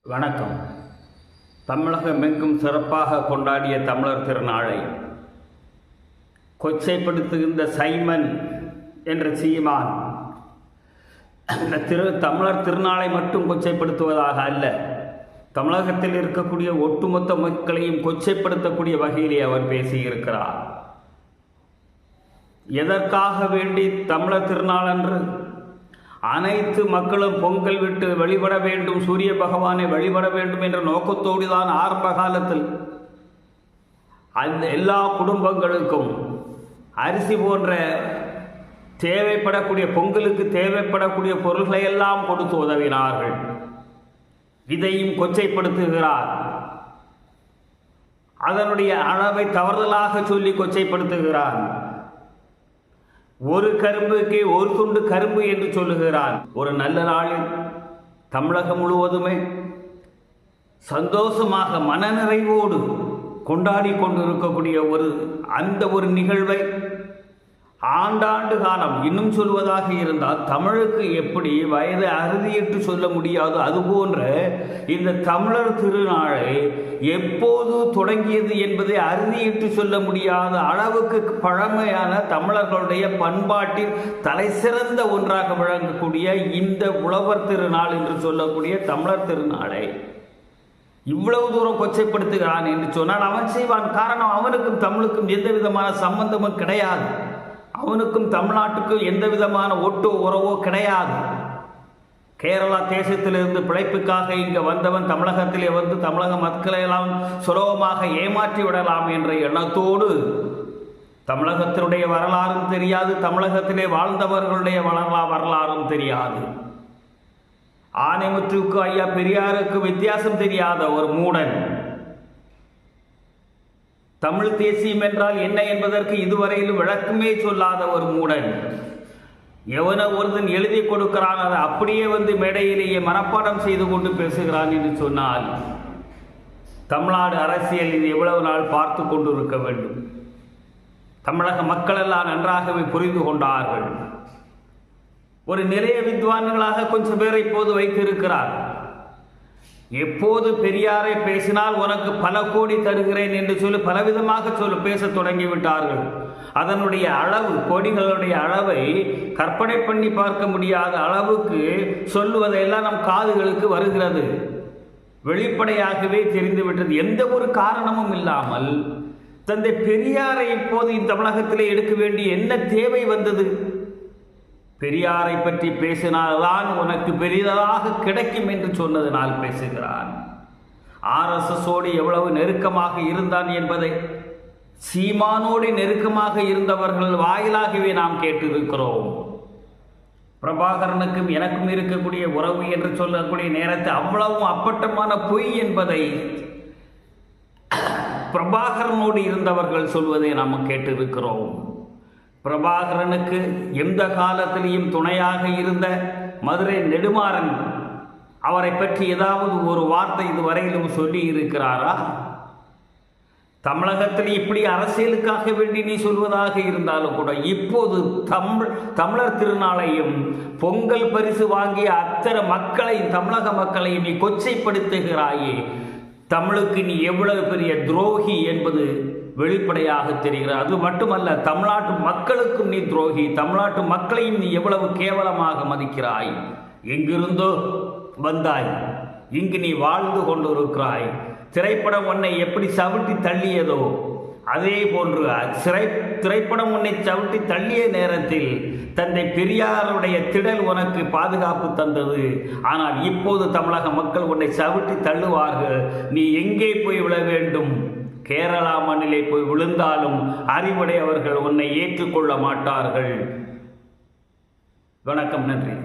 வணக்கம். தமிழகமெங்கும் சிறப்பாக கொண்டாடிய தமிழர் திருநாளை கொச்சைப்படுத்துகின்ற சைமன் என்ற சீமான் இந்த தமிழர் திருநாளை மட்டும் கொச்சைப்படுத்துவதாக அல்ல, தமிழகத்தில் இருக்கக்கூடிய ஒட்டுமொத்த மக்களையும் கொச்சைப்படுத்தக்கூடிய வகையிலே அவர் பேசியிருக்கிறார். எதற்காக வேண்டி தமிழர் திருநாள் அன்று அனைத்து மக்களும் பொங்கல் விட்டு வழிபட வேண்டும், சூரிய பகவானை வழிபட வேண்டும் என்ற நோக்கத்தோடு தான் ஆரம்ப காலத்தில் அந்த எல்லா குடும்பங்களுக்கும் அரிசி போன்ற தேவைப்படக்கூடிய பொங்கலுக்கு தேவைப்படக்கூடிய பொருள்களை எல்லாம் கொடுத்து உதவினார்கள். இதையும் கொச்சைப்படுத்துகிறார். அதனுடைய அளவை தவறுதலாக சொல்லி கொச்சைப்படுத்துகிறான். ஒரு கரும்புக்கு ஒரு துண்டு கரும்பு என்று சொல்லுகிறான். ஒரு நல்ல நாளில் தமிழகம் முழுவதுமே சந்தோஷமாக மனநிறைவோடு கொண்டாடி கொண்டிருக்கக்கூடிய ஒரு நிகழ்வை ஆண்டாண்டு காலம் இன்னும் சொல்வதாக இருந்தால் தமிழுக்கு எப்படி வயது அறுதியிட்டு சொல்ல முடியாது, அதுபோன்ற இந்த தமிழர் திருநாளை எப்போது தொடங்கியது என்பதை அறுதியிட்டு சொல்ல முடியாத அளவுக்கு பழமையான தமிழர்களுடைய பண்பாட்டில் தலை சிறந்த ஒன்றாக விளங்கக்கூடிய இந்த உழவர் திருநாள் என்று சொல்லக்கூடிய தமிழர் திருநாளை இவ்வளவு தூரம் கொச்சைப்படுத்துகிறான் என்று சொன்னால் அவன் செய்வான். காரணம், அவனுக்கும் தமிழுக்கும் எந்த விதமான சம்பந்தமும் கிடையாது. அவனுக்கும் தமிழ்நாட்டுக்கும் எந்த விதமான ஒட்டோ உறவோ கிடையாது. கேரளா தேசத்திலிருந்து பிழைப்புக்காக இங்கே வந்தவன் தமிழகத்திலே வந்து தமிழக மக்களை எல்லாம் சுலபமாக ஏமாற்றி விடலாம் என்ற எண்ணத்தோடு தமிழகத்தினுடைய வரலாறும் தெரியாது, தமிழகத்திலே வாழ்ந்தவர்களுடைய வரலாறும் தெரியாது. ஆனைமுற்றுக்கு ஐயா பெரியாருக்கு வித்தியாசம் தெரியாத ஒரு மூடன், தமிழ் தேசியம் என்றால் என்ன என்பதற்கு இதுவரையிலும் விளக்கமே சொல்லாத ஒரு மூடன், எவனோ ஒருத்தன் எழுதி கொடுக்கிறான், அதை அப்படியே வந்து மேடையிலேயே மனப்பாடம் செய்து கொண்டு பேசுகிறான் என்று சொன்னால் தமிழ்நாடு அரசியல் இது எவ்வளவு நாள் பார்த்து கொண்டு இருக்க வேண்டும்? தமிழக மக்கள் எல்லாம் நன்றாகவே புரிந்து கொண்டார்கள். ஒரு நிறைய வித்வான்களாக கொஞ்சம் பேரை இப்போது வைத்திருக்கிறார். எப்போது பெரியாரை பேசினால் உனக்கு பல கோடி தருகிறேன் என்று சொல்லி பலவிதமாக பேச தொடங்கிவிட்டார்கள். அதனுடைய அளவு, கோடிகளுடைய அளவை கற்பனை பண்ணி பார்க்க முடியாத அளவுக்கு சொல்லுவதையெல்லாம் நம் காதுகளுக்கு வருகிறது. வெளிப்படையாகவே தெரிந்துவிட்டது. எந்த ஒரு காரணமும் இல்லாமல் தந்தை பெரியாரை இப்போது இந்த தமிழகத்திலே எடுக்க வேண்டிய என்ன தேவை வந்தது? பெரியாரை பற்றி பேசினால்தான் உனக்கு பெரிதாக கிடைக்கும் என்று சொன்னதனால் பேசுகிறான். ஆர்எஸ்எஸோடு எவ்வளவு நெருக்கமாக இருந்தான் என்பதை சீமானோடு நெருக்கமாக இருந்தவர்கள் வாயிலாகவே நாம் கேட்டிருக்கிறோம். பிரபாகரனுக்கும் எனக்கும் இருக்கக்கூடிய உறவு என்று சொல்லக்கூடிய நேரத்தை அவ்வளவும் அப்பட்டமான பொய் என்பதை பிரபாகரனோடு இருந்தவர்கள் சொல்வதை நாம் கேட்டிருக்கிறோம். பிரபாகரனுக்கு எந்த காலத்திலையும் துணையாக இருந்த மதுரை நெடுமாறன் அவரை பற்றி ஏதாவது ஒரு வார்த்தை இதுவரையிலும் சொல்லி இருக்கிறாரா? தமிழகத்தில் இப்படி அரசியலுக்காக வேண்டி நீ சொல்வதாக இருந்தாலும் கூட இப்போது தமிழர் திருநாளையும் பொங்கல் பரிசு வாங்கிய அத்தனை மக்களையும் தமிழக மக்களையும் நீ கொச்சைப்படுத்துகிறாயே, தமிழுக்கு நீ எவ்வளவு பெரிய துரோகி என்பது வெளிப்படையாக தெரிகிறது. அது மட்டுமல்ல, தமிழ்நாட்டு மக்களுக்கும் நீ துரோகி, தமிழ்நாட்டு மக்களையும் நீ எவ்வளவு கேவலமாக மதிக்கிறாய். எங்கிருந்தோ வந்தாய், இங்கு நீ வாழ்ந்து கொண்டிருக்கிறாய். திரைப்படம் உன்னை எப்படி சவிட்டி தள்ளியதோ அதே போன்று திரைப்படம் உன்னை சவிட்டி தள்ளிய நேரத்தில் தந்தை பெரியாருடைய திடல் உனக்கு பாதுகாப்பு தந்தது. ஆனால் இப்போது தமிழக மக்கள் உன்னை சவிட்டி தள்ளுவார்கள். நீ எங்கே போய் விழ வேண்டும்? கேரளா மண்ணிலே போய் விழுந்தாலும் அறிவுடையவர்கள் உன்னை ஏற்றுக்கொள்ள மாட்டார்கள். வணக்கம், நன்றி.